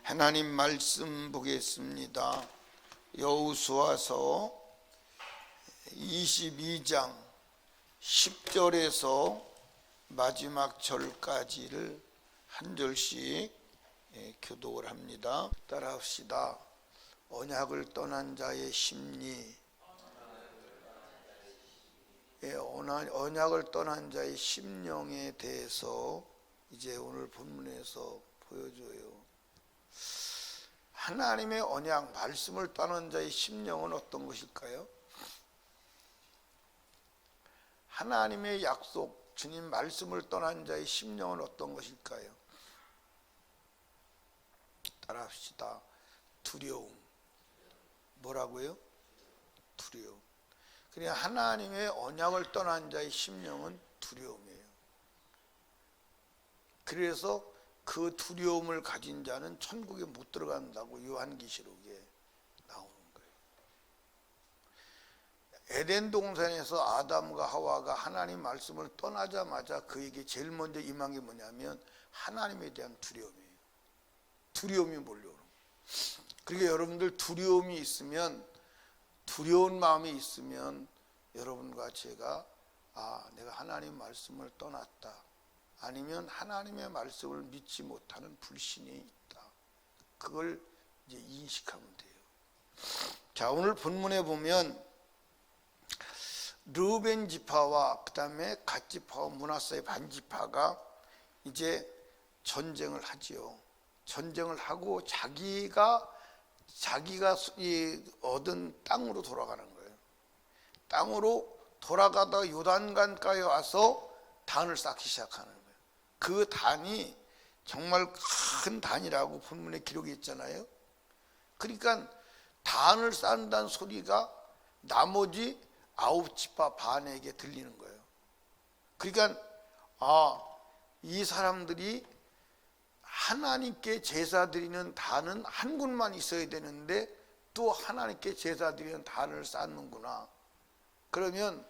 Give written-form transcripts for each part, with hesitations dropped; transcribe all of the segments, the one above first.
하나님 말씀 보겠습니다. 여호수아서 22장 10절에서 마지막 절까지를 한 절씩 교독을 합니다. 따라합시다. 언약을 떠난 자의 심리, 언약을 떠난 자의 심령에 대해서 이제 오늘 본문에서 보여줘요. 하나님의 언약, 말씀을 떠난 자의 심령은 어떤 것일까요? 하나님의 약속, 주님 말씀을 떠난 자의 심령은 어떤 것일까요? 따라합시다. 두려움. 뭐라고요? 두려움. 그냥 하나님의 언약을 떠난 자의 심령은 두려움이에요. 그래서 그 두려움을 가진 자는 천국에 못 들어간다고 요한계시록에 나오는 거예요. 에덴 동산에서 아담과 하와가 하나님 말씀을 떠나자마자 그에게 제일 먼저 임한 게 뭐냐면 하나님에 대한 두려움이에요. 두려움이 몰려오는 거예요. 그러니까 여러분들 두려움이 있으면, 두려운 마음이 있으면 여러분과 제가 내가 하나님 말씀을 떠났다, 아니면 하나님의 말씀을 믿지 못하는 불신이 있다, 그걸 이제 인식하면 돼요. 자, 오늘 본문에 보면 르우벤 지파와 그 다음에 갓 지파와 므낫세의 반 지파가 이제 전쟁을 하지요. 전쟁을 하고 자기가 얻은 땅으로 돌아가는 거예요. 땅으로 돌아가다 요단강가에 와서 단을 쌓기 시작하는 거예요. 그 단이 정말 큰 단이라고 본문에 기록이 있잖아요. 그러니까 단을 쌓는다는 소리가 나머지 9지파 반에게 들리는 거예요. 그러니까 이 사람들이 하나님께 제사 드리는 단은 한 곳만 있어야 되는데 또 하나님께 제사 드리는 단을 쌓는구나. 그러면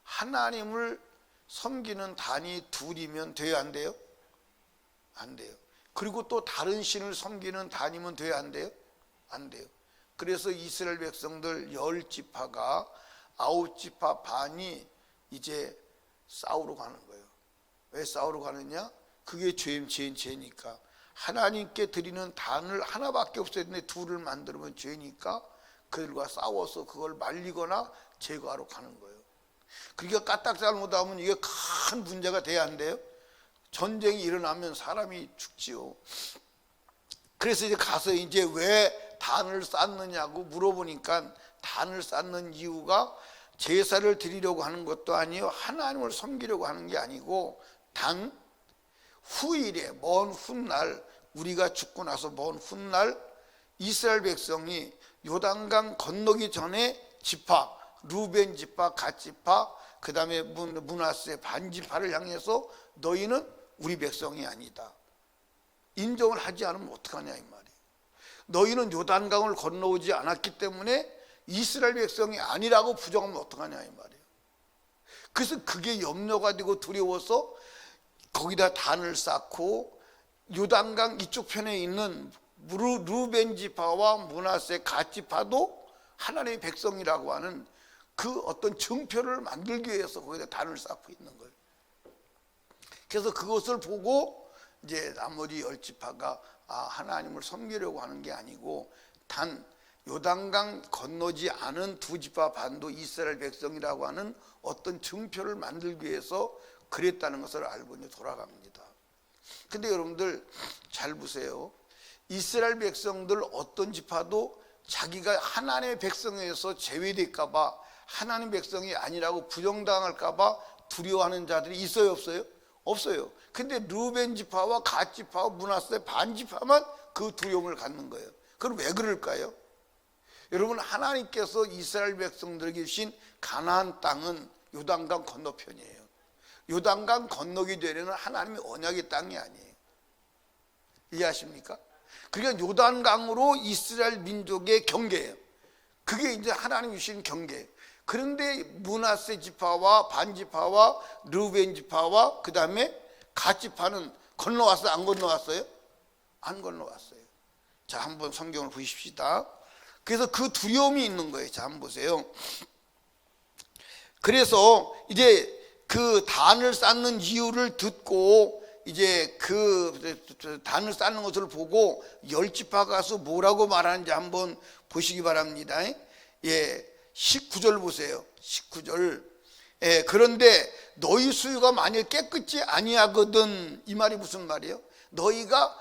하나님을 섬기는 단이 둘이면 돼요, 안 돼요? 안 돼요. 그리고 또 다른 신을 섬기는 단이면 돼요, 안 돼요? 안 돼요. 그래서 이스라엘 백성들 10지파가 9지파 반이 이제 싸우러 가는 거예요. 왜 싸우러 가느냐? 그게 죄니까. 하나님께 드리는 단을 하나밖에 없어야 되는데 둘을 만들면 죄니까 그들과 싸워서 그걸 말리거나 제거하러 가는 거예요. 그러니까 까딱 잘못하면 이게 큰 문제가 돼야 안 돼요? 전쟁이 일어나면 사람이 죽지요. 그래서 이제 가서 이제 왜 단을 쌓느냐고 물어보니까 단을 쌓는 이유가 제사를 드리려고 하는 것도 아니에요. 하나님을 섬기려고 하는 게 아니고 단 후일에, 먼 훗날, 우리가 죽고 나서 먼 훗날 이스라엘 백성이 요단강 건너기 전에 지파, 르우벤 지파, 갓 지파, 그 다음에 므낫세 반 지파를 향해서 너희는 우리 백성이 아니다, 인정을 하지 않으면 어떡하냐 이 말이에요. 너희는 요단강을 건너오지 않았기 때문에 이스라엘 백성이 아니라고 부정하면 어떡하냐 이 말이에요. 그래서 그게 염려가 되고 두려워서 거기다 단을 쌓고 요단강 이쪽 편에 있는 르우벤 지파와 므낫세 갓 지파도 하나님의 백성이라고 하는 그 어떤 증표를 만들기 위해서 거기다 단을 쌓고 있는 거예요. 그래서 그것을 보고 이제 나머지 10지파가 하나님을 섬기려고 하는 게 아니고 단 요단강 건너지 않은 2지파 반도 이스라엘 백성이라고 하는 어떤 증표를 만들기 위해서 그랬다는 것을 알고 이제 돌아갑니다. 근데 여러분들 잘 보세요. 이스라엘 백성들 어떤 지파도 자기가 하나님의 백성에서 제외될까 봐, 하나님 백성이 아니라고 부정당할까 봐 두려워하는 자들이 있어요, 없어요? 없어요. 근데 르우벤 지파와 갓 지파와 므낫세 반 지파만 그 두려움을 갖는 거예요. 그럼 왜 그럴까요? 여러분, 하나님께서 이스라엘 백성들에게 주신 가나안 땅은 요단강 건너편이에요. 요단강 건너기 되려는 하나님의 언약의 땅이 아니에요. 이해하십니까? 그러니까 요단강으로 이스라엘 민족의 경계예요. 그게 이제 하나님이 주신 경계예요. 그런데 므낫세 지파와 반 지파와 르우벤 지파와 그 다음에 갓 지파는 건너왔어요, 안 건너왔어요? 안 건너왔어요. 자, 한번 성경을 보십시다. 그래서 그 두려움이 있는 거예요. 자, 한번 보세요. 그래서 이제 그 단을 쌓는 이유를 듣고 이제 그 단을 쌓는 것을 보고 열지파 가서 뭐라고 말하는지 한번 보시기 바랍니다. 예, 19절 보세요. 19절. 예, 그런데 너희 수유가 만일 깨끗이 아니하거든, 이 말이 무슨 말이에요? 너희가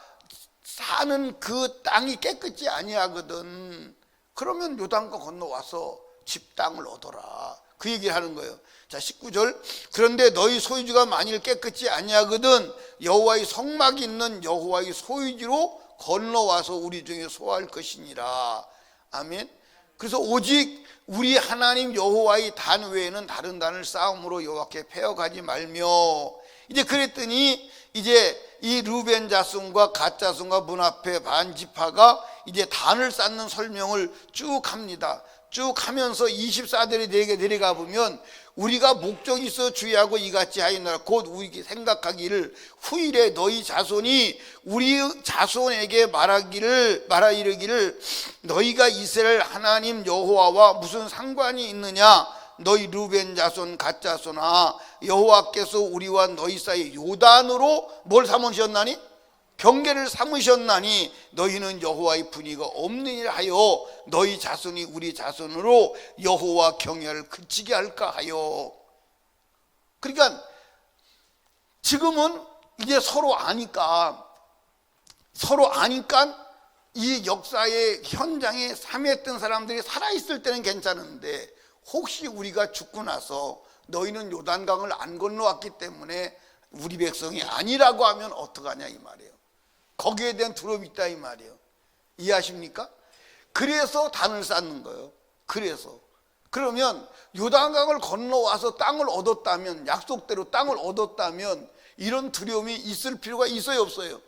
사는 그 땅이 깨끗이 아니하거든, 그러면 요단강 건너와서 집 땅을 얻어라, 그 얘기를 하는 거예요. 자, 19절. 그런데 너희 소유지가 만일 깨끗이 아니하거든 여호와의 성막이 있는 여호와의 소유지로 건너와서 우리 중에 소할 것이니라. 아멘. 그래서 오직 우리 하나님 여호와의 단 외에는 다른 단을 쌓음으로 여호와께 패어가지 말며, 이제 그랬더니 이제 이 르벤 자손과 갓 자손과 문 앞에 반지파가 이제 단을 쌓는 설명을 쭉 합니다. 쭉 하면서 24절에 내려가 보면 우리가 목적이 있어 주의하고 이같이 하였노라. 곧 우리 생각하기를 후일에 너희 자손이 우리 자손에게 말하 이르기를 너희가 이스라엘 하나님 여호와와 무슨 상관이 있느냐. 너희 르벤 자손 갓 자손아, 여호와께서 우리와 너희 사이 요단으로 뭘 삼으셨나니? 경계를 삼으셨나니 너희는 여호와의 분위가 없느니라 하여 너희 자손이 우리 자손으로 여호와 경외를 그치게 할까 하여. 그러니까 지금은 이제 서로 아니까 이 역사의 현장에 참여했던 사람들이 살아있을 때는 괜찮은데, 혹시 우리가 죽고 나서 너희는 요단강을 안 건너왔기 때문에 우리 백성이 아니라고 하면 어떡하냐 이 말이에요. 거기에 대한 두려움이 있다 이 말이에요. 이해하십니까? 그래서 단을 쌓는 거예요. 그래서 그러면 요단강을 건너와서 땅을 얻었다면, 약속대로 땅을 얻었다면 이런 두려움이 있을 필요가 있어요 없어요?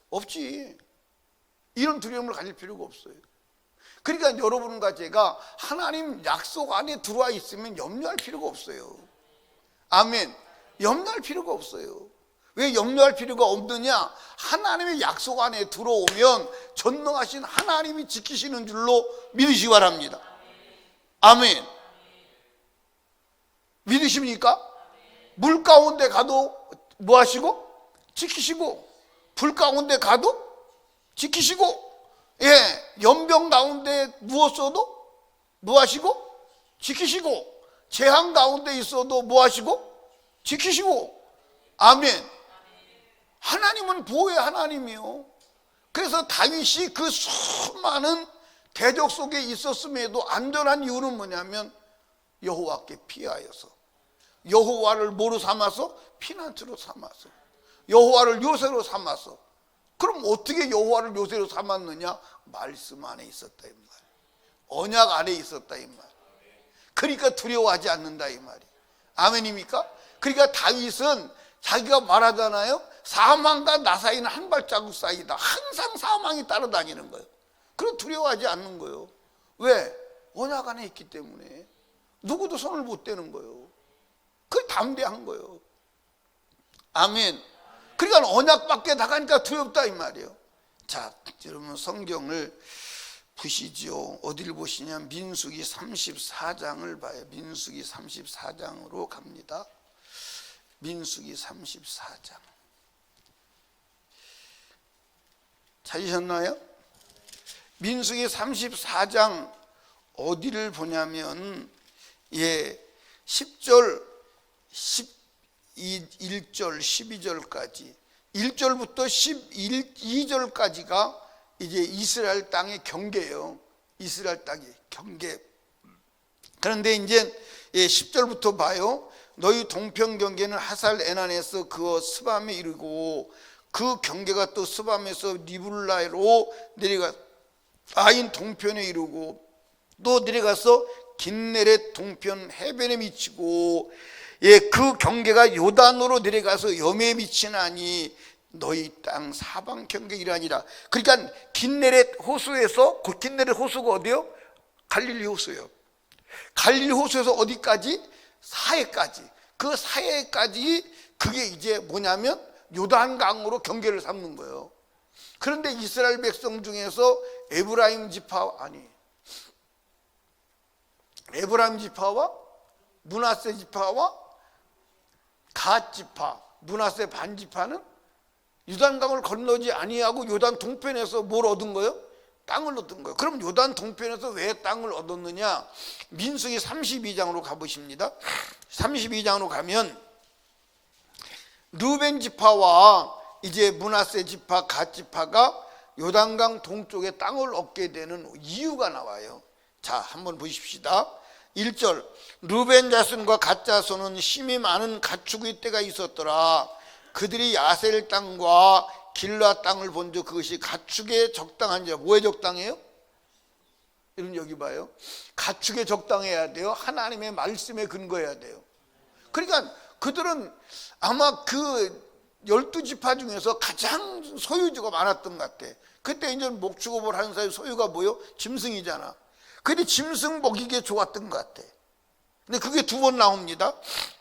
없지. 이런 두려움을 가질 필요가 없어요. 그러니까 여러분과 제가 하나님 약속 안에 들어와 있으면 염려할 필요가 없어요. 아멘. 염려할 필요가 없어요. 왜 염려할 필요가 없느냐? 하나님의 약속 안에 들어오면 전능하신 하나님이 지키시는 줄로 믿으시기 바랍니다. 아멘. 믿으십니까? 물 가운데 가도 뭐 하시고? 지키시고, 불 가운데 가도 지키시고, 예, 연병 가운데 누웠어도 뭐 하시고? 지키시고, 재앙 가운데 있어도 뭐 하시고? 지키시고. 아멘. 하나님은 보호의 하나님이요. 그래서 다윗이 그 수많은 대적 속에 있었음에도 안전한 이유는 뭐냐면 여호와께 피하여서, 여호와를 뭐로 삼아서? 피난처로 삼아서, 여호와를 요새로 삼아서. 그럼 어떻게 여호와를 요새로 삼았느냐? 말씀 안에 있었다 이 말, 언약 안에 있었다 이 말. 그러니까 두려워하지 않는다 이 말이. 아멘입니까? 그러니까 다윗은 자기가 말하잖아요. 사망과 나 사이는 한 발자국 사이다. 항상 사망이 따라다니는 거예요. 그럼 두려워하지 않는 거예요. 왜? 언약 안에 있기 때문에 누구도 손을 못 대는 거예요. 그게 담대한 거예요. 아멘. 그러니까 언약 밖에 나가니까 두렵다 이 말이에요. 자, 여러분 성경을 보시죠. 어디를 보시냐? 민수기 34장을 봐요. 민수기 34장으로 갑니다. 민수기 34장. 찾으셨나요? 민수기 34장 어디를 보냐면, 예, 10절, 11절, 12절까지, 1절부터 12절까지가 이제 이스라엘 땅의 경계예요. 이스라엘 땅의 경계. 그런데 이제 10절부터 봐요. 너희 동편 경계는 하살 에난에서 그어 스밤에 이르고, 그 경계가 또 스밤에서 리블라로 내려가 아인 동편에 이르고, 또 내려가서 긴네렛 동편 해변에 미치고, 예, 그 경계가 요단으로 내려가서 염에 미치나니 너희 땅 사방 경계이라니라. 그러니까 긴네렛 호수에서, 그 긴네렛 호수가 어디요? 갈릴리 호수예요. 갈릴리 호수에서 어디까지? 사해까지. 그 사해까지, 그게 이제 뭐냐면 요단강으로 경계를 삼는 거예요. 그런데 이스라엘 백성 중에서 에브라임 지파와 므낫세 지파와 갓 지파, 므낫세 반 지파는 요단강을 건너지 아니하고 요단 동편에서 뭘 얻은 거예요? 땅을 얻은 거예요. 그럼 요단 동편에서 왜 땅을 얻었느냐? 민수기 32장으로 가보십니다. 32장으로 가면 르벤 지파와 이제 므낫세 지파, 갓 지파가 요단강 동쪽에 땅을 얻게 되는 이유가 나와요. 자, 한번 보십시다. 1절, 르벤 자손과 갓 자손은 심히 많은 가축의 때가 있었더라. 그들이 야셀 땅과 길라 땅을 본즉 그것이 가축에 적당한 자. 뭐에 적당해요? 여러분 여기 봐요. 가축에 적당해야 돼요. 하나님의 말씀에 근거해야 돼요. 그러니까 그들은 아마 그 12지파 중에서 가장 소유주가 많았던 것 같아. 그때 이제 목축업을 하는 사람의 소유가 뭐요? 짐승이잖아. 근데 짐승 먹이기에 좋았던 것 같아. 근데 그게 두 번 나옵니다.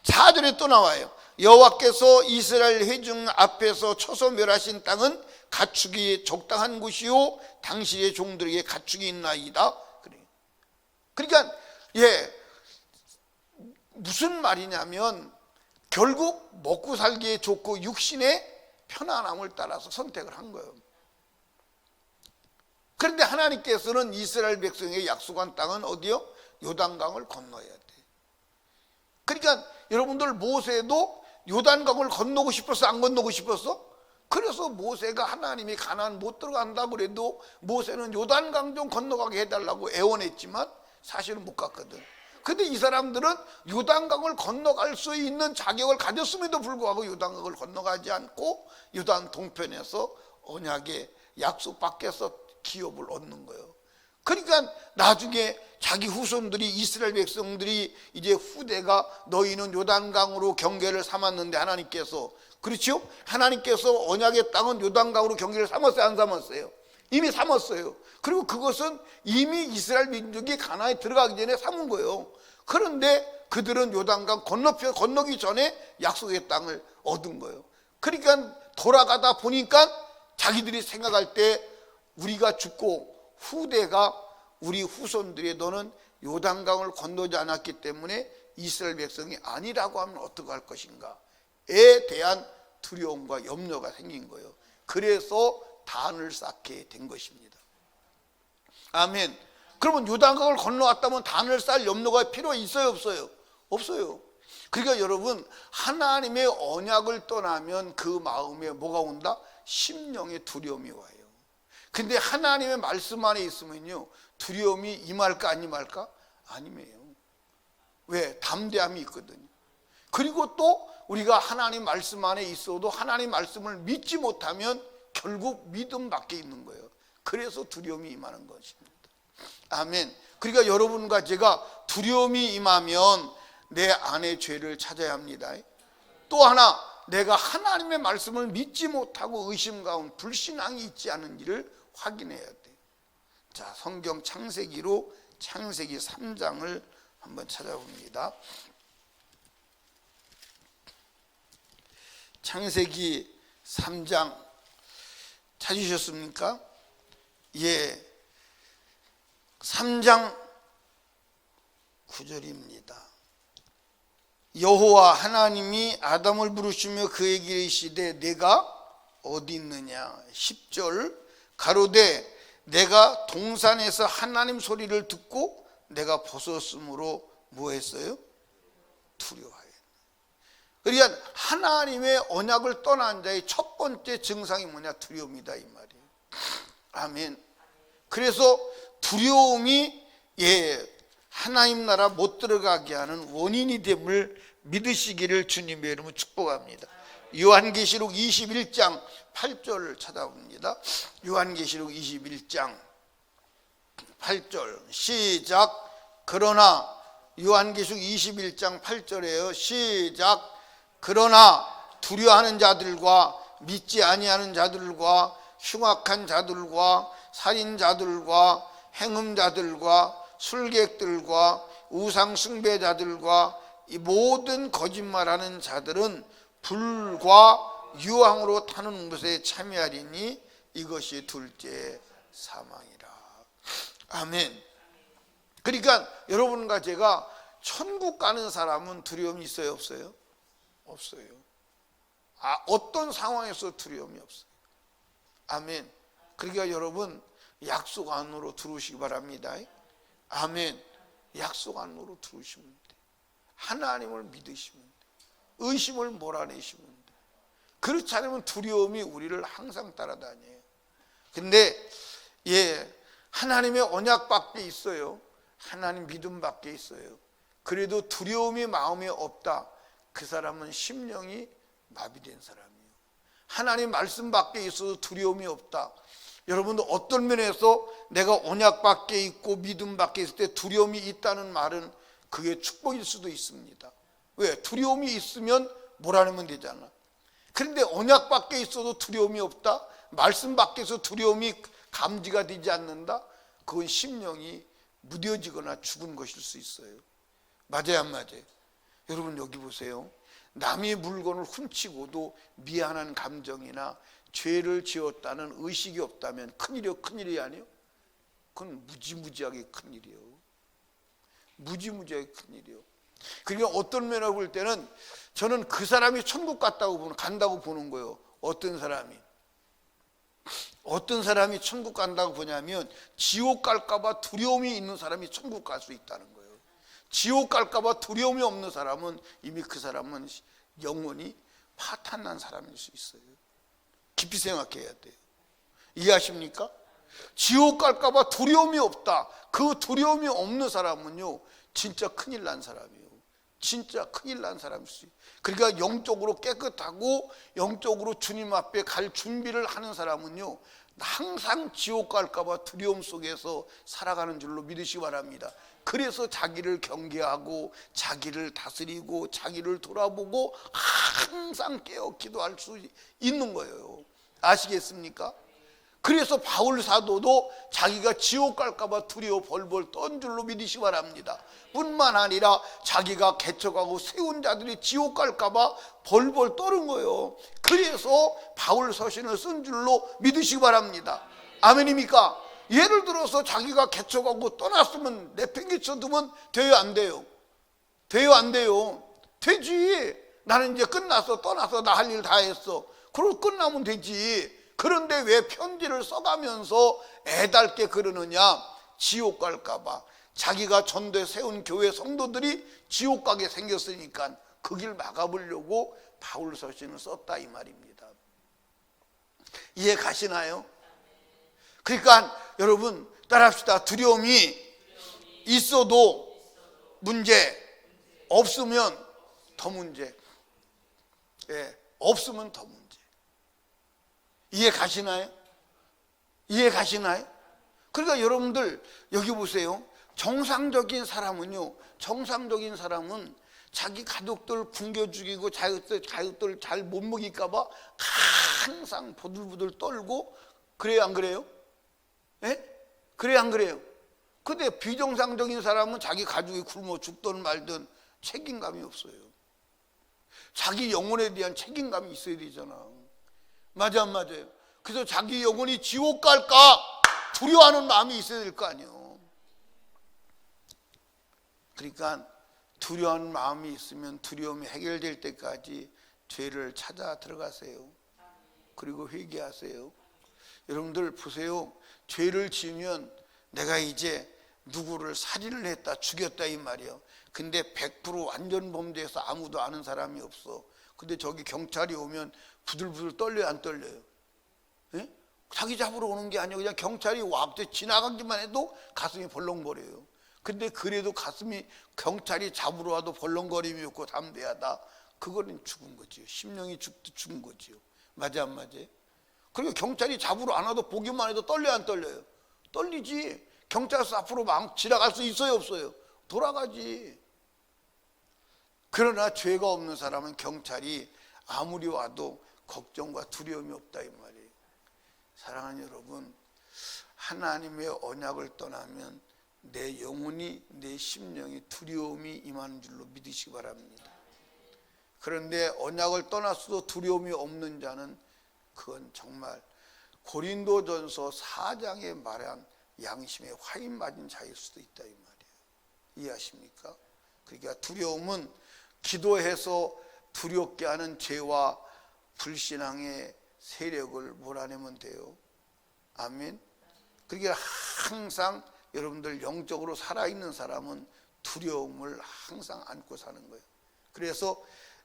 4절에 또 나와요. 여호와께서 이스라엘 회중 앞에서 쳐서 멸하신 땅은 가축이 적당한 곳이요 당신의 종들에게 가축이 있나이다. 그러니까 무슨 말이냐면 결국 먹고 살기에 좋고 육신의 편안함을 따라서 선택을 한 거예요. 그런데 하나님께서는 이스라엘 백성에게 약속한 땅은 어디요? 요단강을 건너야 돼. 그러니까 여러분들 모세도 요단강을 건너고 싶었어? 안 건너고 싶었어? 그래서 모세가 하나님이 가나안 못 들어간다고 그래도 모세는 요단강 좀 건너가게 해달라고 애원했지만 사실은 못 갔거든. 근데 이 사람들은 요단강을 건너갈 수 있는 자격을 가졌음에도 불구하고 요단강을 건너가지 않고 요단 동편에서 언약의 약속 밖에서 기업을 얻는 거예요. 그러니까 나중에 자기 후손들이 이스라엘 백성들이 이제 후대가 너희는 요단강으로 경계를 삼았는데 하나님께서 그렇죠? 하나님께서 언약의 땅은 요단강으로 경계를 삼았어요? 안 삼았어요? 이미 삼았어요. 그리고 그것은 이미 이스라엘 민족이 가나안에 들어가기 전에 삼은 거예요. 그런데 그들은 요단강 건너기 전에 약속의 땅을 얻은 거예요. 그러니까 돌아가다 보니까 자기들이 생각할 때 우리가 죽고 후대가 우리 후손들이 너는 요단강을 건너지 않았기 때문에 이스라엘 백성이 아니라고 하면 어떻게 할 것인가에 대한 두려움과 염려가 생긴 거예요. 그래서 단을 쌓게 된 것입니다. 아멘. 그러면 요단강을 건너왔다면 단을 쌓을 염려가 필요 있어요, 없어요? 없어요. 그러니까 여러분 하나님의 언약을 떠나면 그 마음에 뭐가 온다? 심령의 두려움이 와요. 근데 하나님의 말씀 안에 있으면요 두려움이 임할까 안 임할까? 아니에요. 왜? 담대함이 있거든요. 그리고 또 우리가 하나님 말씀 안에 있어도 하나님 말씀을 믿지 못하면 결국 믿음 밖에 있는 거예요. 그래서 두려움이 임하는 것입니다. 아멘. 그러니까 여러분과 제가 두려움이 임하면 내 안의 죄를 찾아야 합니다. 또 하나 내가 하나님의 말씀을 믿지 못하고 의심 가운데 불신앙이 있지 않은지를 확인해야 돼. 자, 성경 창세기로 창세기 3장을 한번 찾아봅니다. 창세기 3장 찾으셨습니까? 예. 3장 9절입니다. 여호와 하나님이 아담을 부르시며 그에게 이르시되 내가 어디 있느냐? 10절 가로되 내가 동산에서 하나님 소리를 듣고 내가 벗었으므로 뭐 했어요? 두려워하였다. 그러니까 하나님의 언약을 떠난 자의 첫 번째 증상이 뭐냐? 두려움이다 이 말이에요. 아멘. 그래서 두려움이 하나님 나라 못 들어가게 하는 원인이 됨을 믿으시기를 주님의 이름으로 축복합니다. 요한계시록 21장 8절을 찾아봅니다. 요한계시록 21장 8절 시작. 그러나 요한계시록 21장 8절에요. 시작. 그러나 두려워하는 자들과 믿지 아니하는 자들과 흉악한 자들과 살인자들과 행음자들과 술객들과 우상 숭배자들과 이 모든 거짓말하는 자들은 불과 유황으로 타는 것에 참여하리니 이것이 둘째 사망이라. 아멘. 그러니까 여러분과 제가 천국 가는 사람은 두려움이 있어요, 없어요? 없어요. 어떤 상황에서 두려움이 없어요. 아멘. 그러니까 여러분 약속 안으로 들어오시기 바랍니다. 아멘. 약속 안으로 들어오시면 돼. 하나님을 믿으시면 돼. 의심을 몰아내시면 돼. 그렇지 않으면 두려움이 우리를 항상 따라다녀요. 근데 하나님의 언약밖에 있어요. 하나님 믿음밖에 있어요. 그래도 두려움이 마음에 없다. 그 사람은 심령이 마비된 사람이에요. 하나님 말씀밖에 있어도 두려움이 없다. 여러분도 어떤 면에서 내가 언약밖에 있고 믿음밖에 있을 때 두려움이 있다는 말은 그게 축복일 수도 있습니다. 왜? 두려움이 있으면 몰아내면 되잖아. 그런데 언약밖에 있어도 두려움이 없다? 말씀 밖에서 두려움이 감지가 되지 않는다? 그건 심령이 무뎌지거나 죽은 것일 수 있어요. 맞아요, 안 맞아요? 여러분 여기 보세요. 남의 물건을 훔치고도 미안한 감정이나 죄를 지었다는 의식이 없다면 큰일이요, 큰일이 아니에요? 그건 무지무지하게 큰일이에요. 무지무지하게 큰일이에요. 그러니까 어떤 면으로 볼 때는 저는 그 사람이 천국 간다고 보는 거예요. 어떤 사람이 천국 간다고 보냐면 지옥 갈까봐 두려움이 있는 사람이 천국 갈 수 있다는 거예요. 지옥 갈까봐 두려움이 없는 사람은 이미 그 사람은 영원히 파탄난 사람일 수 있어요. 깊이 생각해야 돼요. 이해하십니까? 지옥 갈까봐 두려움이 없다. 그 두려움이 없는 사람은요 진짜 큰일 난 사람이에요. 진짜 큰일 난 사람일 수 있어요. 그러니까 영적으로 깨끗하고 영적으로 주님 앞에 갈 준비를 하는 사람은요 항상 지옥 갈까봐 두려움 속에서 살아가는 줄로 믿으시기 바랍니다. 그래서 자기를 경계하고 자기를 다스리고 자기를 돌아보고 항상 깨어 기도할 수 있는 거예요. 아시겠습니까? 그래서 바울 사도도 자기가 지옥 갈까봐 두려워 벌벌 떤 줄로 믿으시기 바랍니다. 뿐만 아니라 자기가 개척하고 세운 자들이 지옥 갈까봐 벌벌 떠는 거예요. 그래서 바울 서신을 쓴 줄로 믿으시기 바랍니다. 아멘입니까? 예를 들어서 자기가 개척하고 떠났으면 내팽개쳐두면 돼요, 안 돼요? 돼요, 안 돼요? 되지. 나는 이제 끝났어, 떠나서 나 할 일 다 했어. 그러고 끝나면 되지. 그런데 왜 편지를 써가면서 애달게 그러느냐? 지옥 갈까봐. 자기가 전도에 세운 교회 성도들이 지옥 가게 생겼으니까 그 길 막아보려고 바울 서신을 썼다 이 말입니다. 이해 가시나요? 그러니까 여러분 따라합시다. 두려움이 있어도 문제, 없으면 더 문제. 없으면 더 문제. 이해 가시나요? 이해 가시나요? 그러니까 여러분들 여기 보세요. 정상적인 사람은 자기 가족들 굶겨 죽이고 자기들 잘 못 먹일까 봐 항상 보들보들 떨고 그래요, 안 그래요? 그래요, 안 그래요? 근데 비정상적인 사람은 자기 가족이 굶어 죽든 말든 책임감이 없어요. 자기 영혼에 대한 책임감이 있어야 되잖아. 맞아, 안 맞아요? 그래서 자기 영혼이 지옥 갈까 두려워하는 마음이 있어야 될 거 아니에요. 그러니까 두려워하는 마음이 있으면 두려움이 해결될 때까지 죄를 찾아 들어가세요. 그리고 회개하세요. 여러분들 보세요. 죄를 지으면 내가 이제 누구를 살인을 했다, 죽였다 이 말이에요. 근데 100% 완전 범죄에서 아무도 아는 사람이 없어. 근데 저기 경찰이 오면 부들부들 떨려요, 안 떨려요? 자기 잡으러 오는 게 아니고 그냥 경찰이 와서 지나가기만 해도 가슴이 벌렁거려요. 근데 그래도 가슴이 경찰이 잡으러 와도 벌렁거림이 없고 담대하다. 그거는 죽은 거지요. 심령이 죽은 거지요. 맞아, 안 맞아요? 그리고 경찰이 잡으러 안 와도 보기만 해도 떨려요, 안 떨려요? 떨리지. 경찰서 앞으로 막 지나갈 수 있어요, 없어요? 돌아가지. 그러나 죄가 없는 사람은 경찰이 아무리 와도 걱정과 두려움이 없다 이 말이에요. 사랑하는 여러분, 하나님의 언약을 떠나면 내 영혼이, 내 심령이 두려움이 임하는 줄로 믿으시기 바랍니다. 그런데 언약을 떠났어도 두려움이 없는 자는 그건 정말 고린도전서 4장에 말한 양심에 화인 맞은 자일 수도 있다 이 말이에요. 이해하십니까? 그러니까 두려움은 기도해서 두렵게 하는 죄와 불신앙의 세력을 몰아내면 돼요. 아멘. 그러니까 항상 여러분들 영적으로 살아있는 사람은 두려움을 항상 안고 사는 거예요. 그래서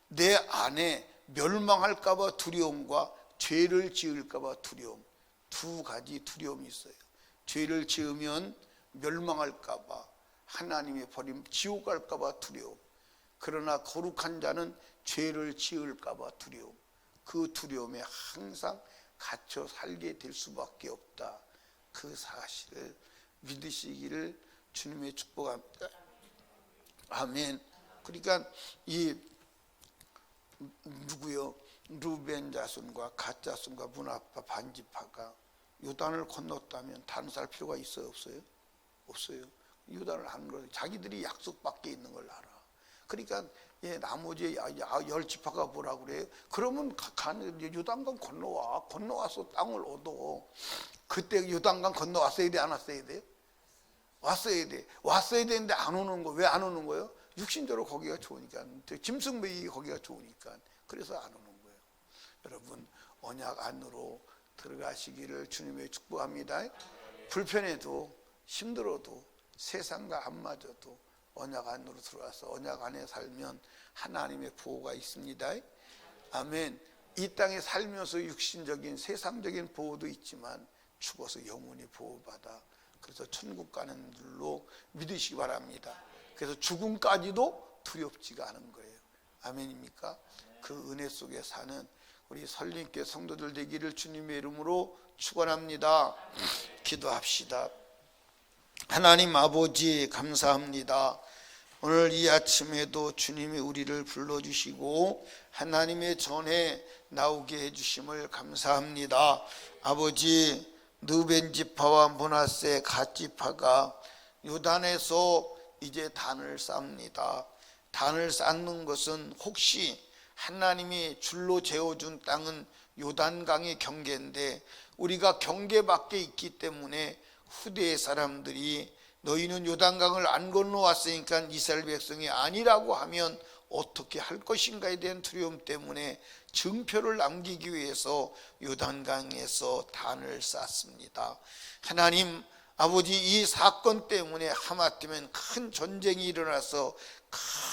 내 안에 멸망할까 봐 두려움과 죄를 지을까 봐 두려움, 두 가지 두려움이 있어요. 죄를 지으면 멸망할까 봐, 하나님의 버림 지옥 갈까 봐 두려움. 그러나 거룩한 자는 죄를 지을까 봐 두려움. 그 두려움에 항상 갇혀 살게 될 수밖에 없다. 그 사실을 믿으시기를 주님의 축복합니다. 아멘. 그러니까 이 누구요? 루벤 자손과 갓 자손과 문하파 반지파가 요단을 건넜다면 다른 살 필요가 있어요, 없어요? 없어요. 요단을 하는 거 자기들이 약속 밖에 있는 걸 알아. 그러니까 나머지 10지파가 뭐라고 그래요? 그러면 요단강 건너와. 건너와서 땅을 얻어. 그때 요단강 건너왔어야 돼, 안 왔어야 돼요? 왔어야 돼. 왔어야 되는데 안 오는 거. 왜 안 오는 거예요? 육신적으로 거기가 좋으니까. 짐승 먹이기 거기가 좋으니까. 그래서 안 오는 거예요. 여러분 언약 안으로 들어가시기를 주님의 축복합니다. 불편해도 힘들어도 세상과 안 맞아도 언약 안으로 들어와서 언약 안에 살면 하나님의 보호가 있습니다. 아멘. 이 땅에 살면서 육신적인 세상적인 보호도 있지만 죽어서 영원히 보호받아. 그래서 천국 가는 줄로 믿으시기 바랍니다. 그래서 죽음까지도 두렵지가 않은 거예요. 아멘입니까? 그 은혜 속에 사는 우리 설림교회 성도들 되기를 주님의 이름으로 축원합니다. 기도합시다. 하나님 아버지 감사합니다. 오늘 이 아침에도 주님이 우리를 불러주시고 하나님의 전에 나오게 해주심을 감사합니다. 아버지, 르벤 지파와 므낫세 갓 지파가 요단에서 이제 단을 쌓습니다. 단을 쌓는 것은 혹시 하나님이 줄로 재어준 땅은 요단강의 경계인데 우리가 경계 밖에 있기 때문에 후대의 사람들이 너희는 요단강을 안 건너왔으니까 이스라엘 백성이 아니라고 하면 어떻게 할 것인가에 대한 두려움 때문에 증표를 남기기 위해서 요단강에서 단을 쌓습니다. 하나님 아버지, 이 사건 때문에 하마터면 큰 전쟁이 일어나서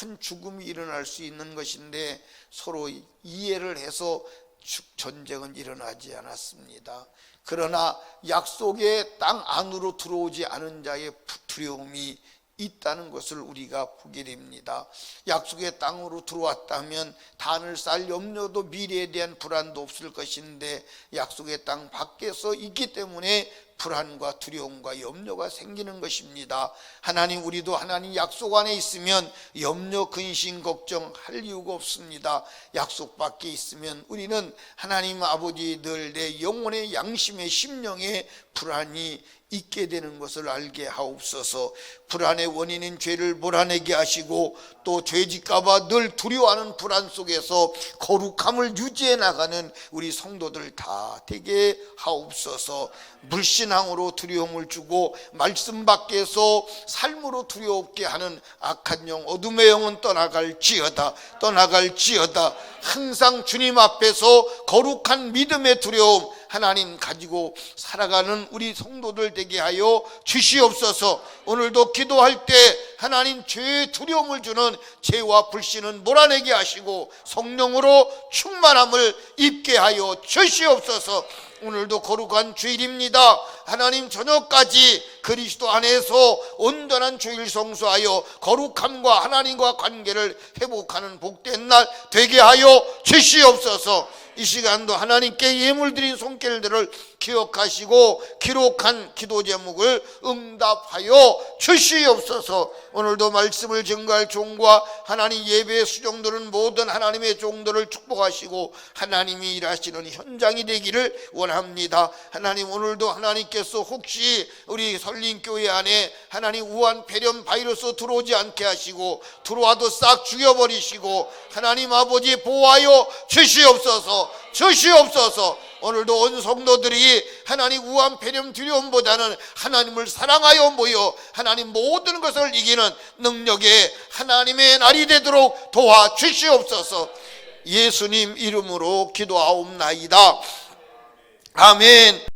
큰 죽음이 일어날 수 있는 것인데 서로 이해를 해서 전쟁은 일어나지 않았습니다. 그러나 약속의 땅 안으로 들어오지 않은 자의 두려움이 있다는 것을 우리가 보게 됩니다. 약속의 땅으로 들어왔다면 단을 쌓을 염려도 미래에 대한 불안도 없을 것인데 약속의 땅 밖에서 있기 때문에 불안과 두려움과 염려가 생기는 것입니다. 하나님, 우리도 하나님 약속 안에 있으면 염려, 근심, 걱정할 이유가 없습니다. 약속 밖에 있으면 우리는 하나님 아버지 늘 내 영혼의 양심의 심령에 불안이 있게 되는 것을 알게 하옵소서. 불안의 원인인 죄를 몰아내게 하시고 또 죄짓까 봐 늘 두려워하는 불안 속에서 거룩함을 유지해 나가는 우리 성도들 다 되게 하옵소서. 불신앙으로 두려움을 주고 말씀 밖에서 삶으로 두려웠게 하는 악한 영, 어둠의 영은 떠나갈지어다. 항상 주님 앞에서 거룩한 믿음의 두려움 하나님 가지고 살아가는 우리 성도들 되게 하여 주시옵소서. 오늘도 기도할 때 하나님 죄의 두려움을 주는 죄와 불신은 몰아내게 하시고 성령으로 충만함을 입게 하여 주시옵소서. 오늘도 거룩한 주일입니다. 하나님, 저녁까지 그리스도 안에서 온전한 주일 성수하여 거룩함과 하나님과 관계를 회복하는 복된 날 되게 하여 주시옵소서. 이 시간도 하나님께 예물드린 손길들을 기억하시고 기록한 기도 제목을 응답하여 주시옵소서. 오늘도 말씀을 증거할 종과 하나님 예배의 수종들은 모든 하나님의 종들을 축복하시고 하나님이 일하시는 현장이 되기를 원합니다. 하나님, 오늘도 하나님께서 혹시 우리 설림교회 안에 하나님 우한 폐렴 바이러스 들어오지 않게 하시고 들어와도 싹 죽여버리시고 하나님 아버지 보호하여 주시옵소서. 오늘도 온 성도들이 하나님 우한 폐렴 두려움보다는 하나님을 사랑하여 모여 하나님 모든 것을 이기는 능력의 하나님의 날이 되도록 도와주시옵소서. 예수님 이름으로 기도하옵나이다. 아멘.